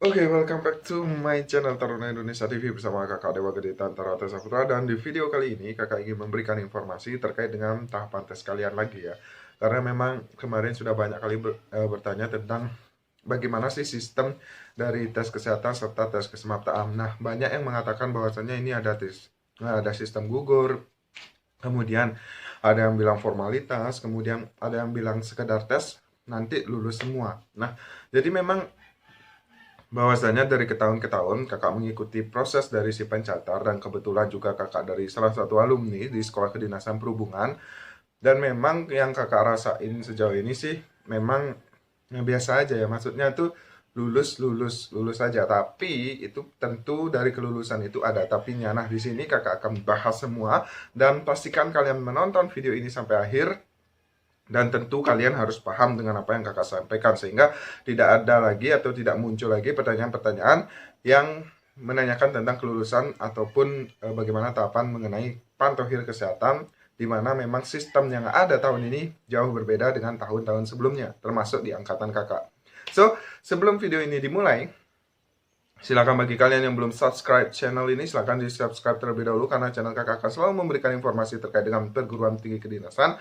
Oke, welcome back to my channel Taruna Indonesia TV bersama kakak Dewa Gede Tantara Saputra. Dan di video kali ini kakak ingin memberikan informasi terkait dengan tahapan tes kalian lagi ya. Karena memang kemarin sudah banyak kali bertanya tentang bagaimana sih sistem dari tes kesehatan serta tes kesemaptaan. Nah, banyak yang mengatakan bahwasannya ini ada sistem gugur, kemudian ada yang bilang formalitas, kemudian ada yang bilang sekedar tes nanti lulus semua. Nah, jadi memang bahwasanya dari ke tahun ke tahun kakak mengikuti proses dari si pencatat, dan kebetulan juga kakak dari salah satu alumni di Sekolah Kedinasan Perhubungan. Dan memang yang kakak rasain sejauh ini sih memang biasa aja ya, maksudnya tuh lulus lulus lulus saja, tapi itu tentu dari kelulusan itu ada tapinya. Nah, di sini kakak akan bahas semua, dan pastikan kalian menonton video ini sampai akhir. Dan tentu kalian harus paham dengan apa yang kakak sampaikan, sehingga tidak ada lagi atau tidak muncul lagi pertanyaan-pertanyaan yang menanyakan tentang kelulusan ataupun bagaimana tahapan mengenai pantauhir kesehatan, di mana memang sistem yang ada tahun ini jauh berbeda dengan tahun-tahun sebelumnya, termasuk di angkatan kakak. So, sebelum video ini dimulai, silakan bagi kalian yang belum subscribe channel ini, silakan di subscribe terlebih dahulu, karena channel kakak akan selalu memberikan informasi terkait dengan perguruan tinggi kedinasan.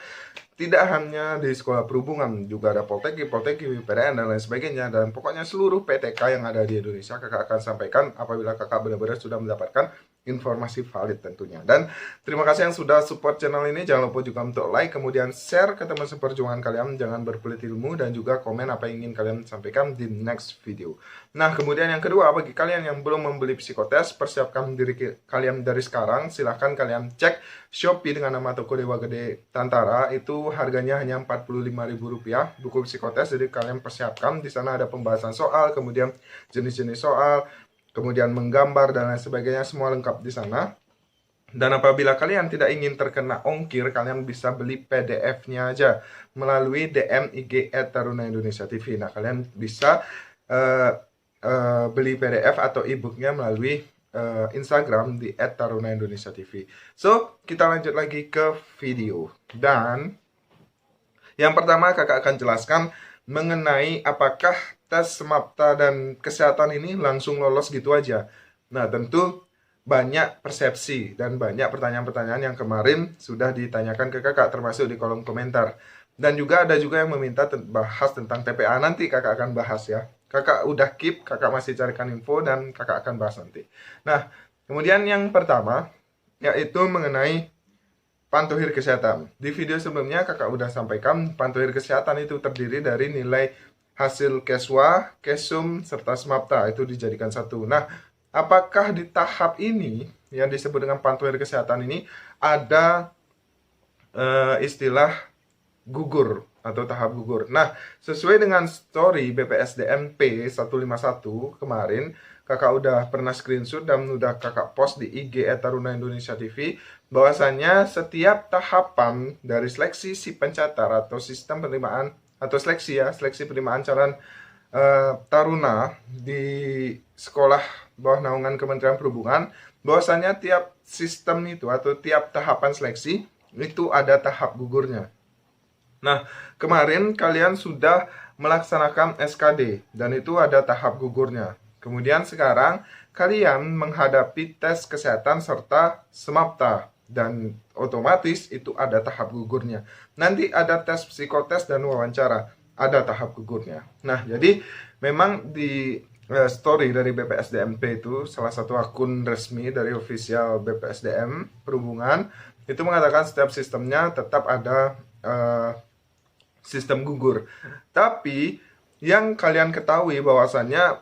Tidak hanya di sekolah perhubungan, juga ada Polteknik, PTN, dan lain sebagainya. Dan pokoknya seluruh PTK yang ada di Indonesia kakak akan sampaikan apabila kakak benar-benar sudah mendapatkan informasi valid tentunya. Dan terima kasih yang sudah support channel ini. Jangan lupa juga untuk like, kemudian share ke teman seperjuangan kalian. Jangan berpelit ilmu, dan juga komen apa yang ingin kalian sampaikan di next video. Nah, kemudian yang kedua, bagi kalian yang belum membeli psikotes, persiapkan diri kalian dari sekarang. Silahkan kalian cek Shopee dengan nama toko Dewa Gede Tantara. Itu harganya hanya Rp45.000 buku psikotes. Jadi kalian persiapkan, di sana ada pembahasan soal, kemudian jenis-jenis soal, kemudian menggambar dan lain sebagainya, semua lengkap di sana. Dan apabila kalian tidak ingin terkena ongkir, kalian bisa beli PDF-nya aja melalui DM IG @Taruna Indonesia TV. Nah, kalian bisa beli PDF atau e-booknya melalui Instagram di @Taruna Indonesia TV. So, kita lanjut lagi ke video. Dan yang pertama kakak akan jelaskan mengenai apakah tes semapta dan kesehatan ini langsung lolos gitu aja. Nah, tentu banyak persepsi dan banyak pertanyaan-pertanyaan yang kemarin sudah ditanyakan ke kakak, termasuk di kolom komentar. Dan juga ada juga yang meminta bahas tentang TPA. Nanti kakak akan bahas ya. Kakak udah keep, kakak masih carikan info, dan kakak akan bahas nanti. Nah, kemudian yang pertama yaitu mengenai pantauhir kesehatan. Di video sebelumnya kakak udah sampaikan pantauhir kesehatan itu terdiri dari nilai hasil keswa, kesum, serta semapta. Itu dijadikan satu. Nah, apakah di tahap ini yang disebut dengan pantauhir kesehatan ini ada istilah gugur atau tahap gugur? Nah, sesuai dengan story BPSDM P151 kemarin, kakak udah pernah screenshot dan udah kakak post di IG @Taruna Indonesia TV, bahwasannya setiap tahapan dari seleksi si pencatat atau sistem penerimaan atau seleksi ya, seleksi penerimaan calon taruna di sekolah bawah naungan Kementerian Perhubungan, bahwasannya tiap sistem itu atau tiap tahapan seleksi itu ada tahap gugurnya. Nah, kemarin kalian sudah melaksanakan SKD dan itu ada tahap gugurnya. Kemudian sekarang kalian menghadapi tes kesehatan serta semapta, dan otomatis itu ada tahap gugurnya. Nanti ada tes psikotes dan wawancara, ada tahap gugurnya. Nah, jadi memang di story dari BPSDMP itu, salah satu akun resmi dari official BPSDM Perhubungan, itu mengatakan setiap sistemnya tetap ada sistem gugur. Tapi yang kalian ketahui bahwasannya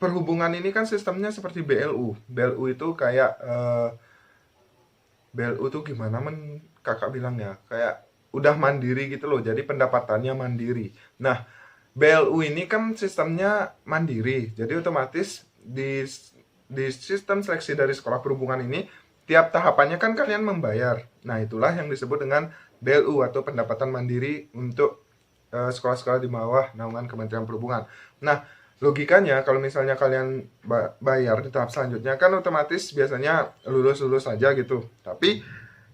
perhubungan ini kan sistemnya seperti BLU. BLU itu kayak BLU tuh gimana kakak bilang ya, kayak udah mandiri gitu loh, jadi pendapatannya mandiri. Nah, BLU ini kan sistemnya mandiri, jadi otomatis di sistem seleksi dari sekolah perhubungan ini, tiap tahapannya kan kalian membayar. Nah, itulah yang disebut dengan BLU atau pendapatan mandiri untuk sekolah-sekolah di bawah naungan Kementerian Perhubungan. Nah, logikanya kalau misalnya kalian bayar di tahap selanjutnya kan otomatis biasanya lulus-lulus saja gitu. Tapi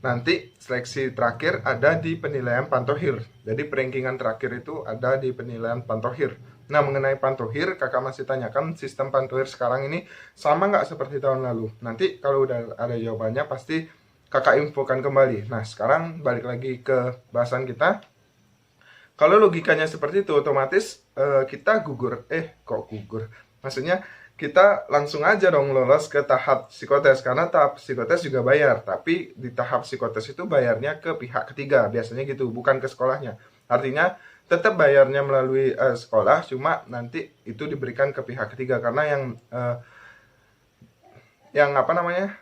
nanti seleksi terakhir ada di penilaian pantauhir. Jadi perankingan terakhir itu ada di penilaian pantauhir. Nah, mengenai Pantohir, kakak masih tanyakan sistem Pantohir sekarang ini sama nggak seperti tahun lalu? Nanti kalau udah ada jawabannya pasti kakak infokan kembali. Nah, sekarang balik lagi ke bahasan kita. Kalau logikanya seperti itu, otomatis kita gugur. Kok gugur? Maksudnya kita langsung aja dong lolos ke tahap psikotes, karena tahap psikotes juga bayar. Tapi di tahap psikotes itu bayarnya ke pihak ketiga, biasanya gitu, bukan ke sekolahnya. Artinya tetap bayarnya melalui sekolah, cuma nanti itu diberikan ke pihak ketiga, karena yang apa namanya,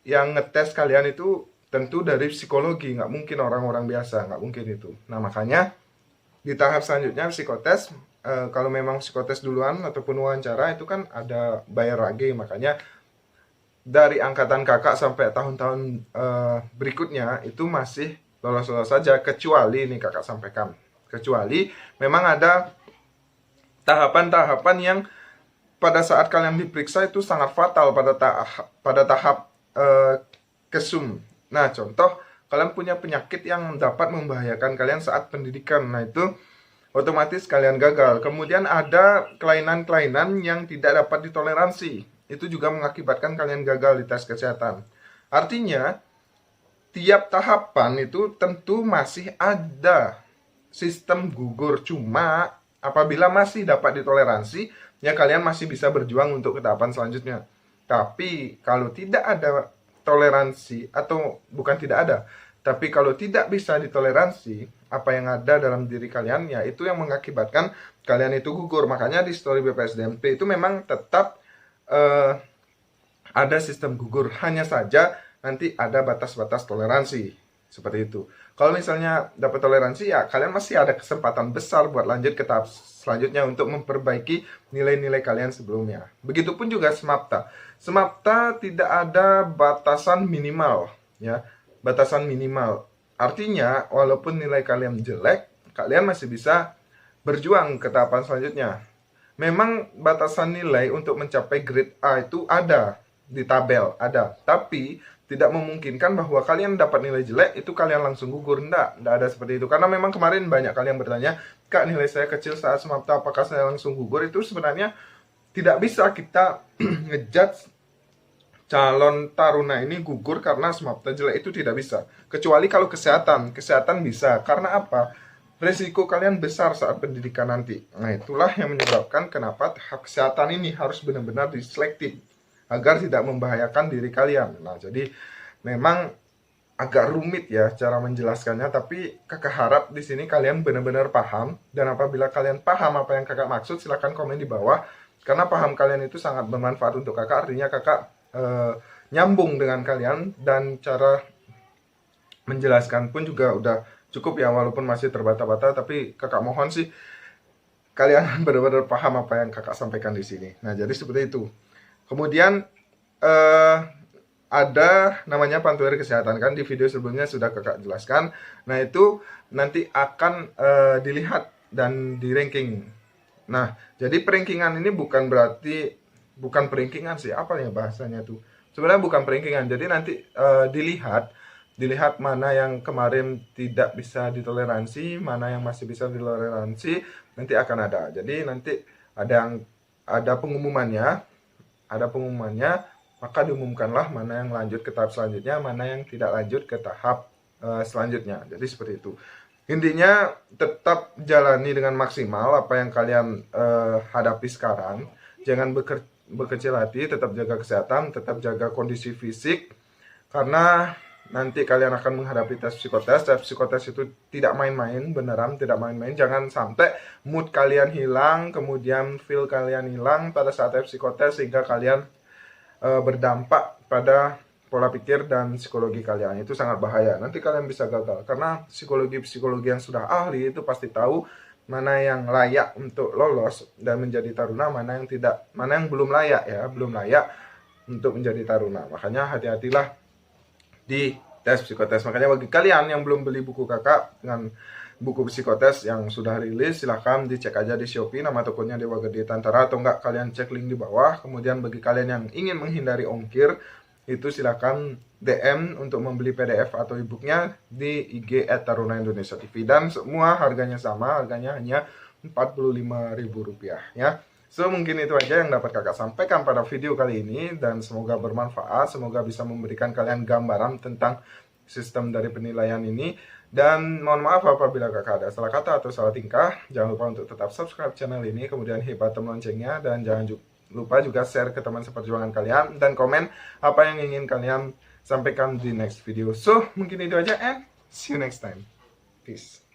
yang ngetes kalian itu tentu dari psikologi, nggak mungkin orang-orang biasa, nggak mungkin itu. Nah, makanya di tahap selanjutnya psikotes, kalau memang psikotes duluan ataupun wawancara itu kan ada bayar lagi. Makanya dari angkatan kakak sampai tahun-tahun berikutnya itu masih lolos-lolos saja, kecuali nih kakak sampaikan, kecuali memang ada tahapan-tahapan yang pada saat kalian diperiksa itu sangat fatal pada tahap kesum. Nah, contoh kalian punya penyakit yang dapat membahayakan kalian saat pendidikan. Nah, itu otomatis kalian gagal. Kemudian ada kelainan-kelainan yang tidak dapat ditoleransi. Itu juga mengakibatkan kalian gagal di tes kesehatan. Artinya, tiap tahapan itu tentu masih ada sistem gugur. Cuma apabila masih dapat ditoleransi, ya kalian masih bisa berjuang untuk ke tahapan selanjutnya. Tapi kalau tidak ada toleransi, atau bukan tidak ada, tapi kalau tidak bisa ditoleransi apa yang ada dalam diri kalian, ya itu yang mengakibatkan kalian itu gugur. Makanya di story BPSDMP itu memang tetap ada sistem gugur, hanya saja nanti ada batas-batas toleransi seperti itu. Kalau misalnya dapat toleransi, ya kalian masih ada kesempatan besar buat lanjut ke tahap selanjutnya untuk memperbaiki nilai-nilai kalian sebelumnya. Begitupun juga SMAPTA. SMAPTA tidak ada batasan minimal, ya, batasan minimal. Artinya walaupun nilai kalian jelek, kalian masih bisa berjuang ke tahapan selanjutnya. Memang batasan nilai untuk mencapai grade A itu ada di tabel, ada. Tapi tidak memungkinkan bahwa kalian dapat nilai jelek itu kalian langsung gugur. Enggak ada seperti itu. Karena memang kemarin banyak kalian bertanya, "Kak, nilai saya kecil saat SMAPTA, apakah saya langsung gugur?" Itu sebenarnya tidak bisa kita ngejudge calon taruna ini gugur karena SMAPTA jelek, itu tidak bisa. Kecuali kalau kesehatan bisa. Karena apa? Risiko kalian besar saat pendidikan nanti. Nah, itulah yang menyebabkan kenapa tahap kesehatan ini harus benar-benar diselektif agar tidak membahayakan diri kalian. Nah, jadi memang agak rumit ya cara menjelaskannya, tapi kakak harap di sini kalian benar-benar paham. Dan apabila kalian paham apa yang kakak maksud, silahkan komen di bawah. Karena paham kalian itu sangat bermanfaat untuk kakak, artinya kakak nyambung dengan kalian, dan cara menjelaskan pun juga udah cukup ya, walaupun masih terbata-bata, tapi kakak mohon sih kalian benar-benar paham apa yang kakak sampaikan di sini. Nah, jadi seperti itu. Kemudian ada namanya Pantohir kesehatan, kan di video sebelumnya sudah kakak jelaskan. Nah, itu nanti akan dilihat dan di ranking. Nah, jadi perankingan ini bukan berarti, bukan perankingan sih, apa ya bahasanya tuh, sebenarnya bukan perankingan. Jadi nanti dilihat mana yang kemarin tidak bisa ditoleransi, mana yang masih bisa ditoleransi, nanti akan ada. Jadi nanti ada pengumumannya, maka diumumkanlah mana yang lanjut ke tahap selanjutnya, mana yang tidak lanjut ke tahap selanjutnya. Jadi seperti itu. Intinya tetap jalani dengan maksimal apa yang kalian hadapi sekarang. Jangan berkecil hati, tetap jaga kesehatan, tetap jaga kondisi fisik, karena nanti kalian akan menghadapi tes psikotes. Tes psikotes itu tidak main-main, beneran tidak main-main. Jangan sampai mood kalian hilang, kemudian feel kalian hilang pada saat tes psikotes, sehingga kalian berdampak pada pola pikir dan psikologi kalian. Itu sangat bahaya. Nanti kalian bisa gagal, karena psikologi yang sudah ahli itu pasti tahu mana yang layak untuk lolos dan menjadi taruna, mana yang tidak, mana yang belum layak ya, belum layak untuk menjadi taruna. Makanya hati-hatilah di tes psikotes. Makanya bagi kalian yang belum beli buku kakak dengan buku psikotes yang sudah rilis, silahkan dicek aja di Shopee, nama tokonya Dewa Gede Tantara, atau enggak kalian cek link di bawah. Kemudian bagi kalian yang ingin menghindari ongkir, itu silahkan DM untuk membeli PDF atau e-booknya di IG @taruna Indonesia TV. Dan semua harganya sama, harganya hanya Rp45.000 ya. So mungkin itu aja yang dapat kakak sampaikan pada video kali ini, dan semoga bermanfaat, semoga bisa memberikan kalian gambaran tentang sistem dari penilaian ini. Dan mohon maaf apabila kakak ada salah kata atau salah tingkah. Jangan lupa untuk tetap subscribe channel ini, kemudian hit button loncengnya, dan jangan lupa juga share ke teman seperjuangan kalian, dan komen apa yang ingin kalian sampaikan di next video. So mungkin itu aja, and see you next time. Peace.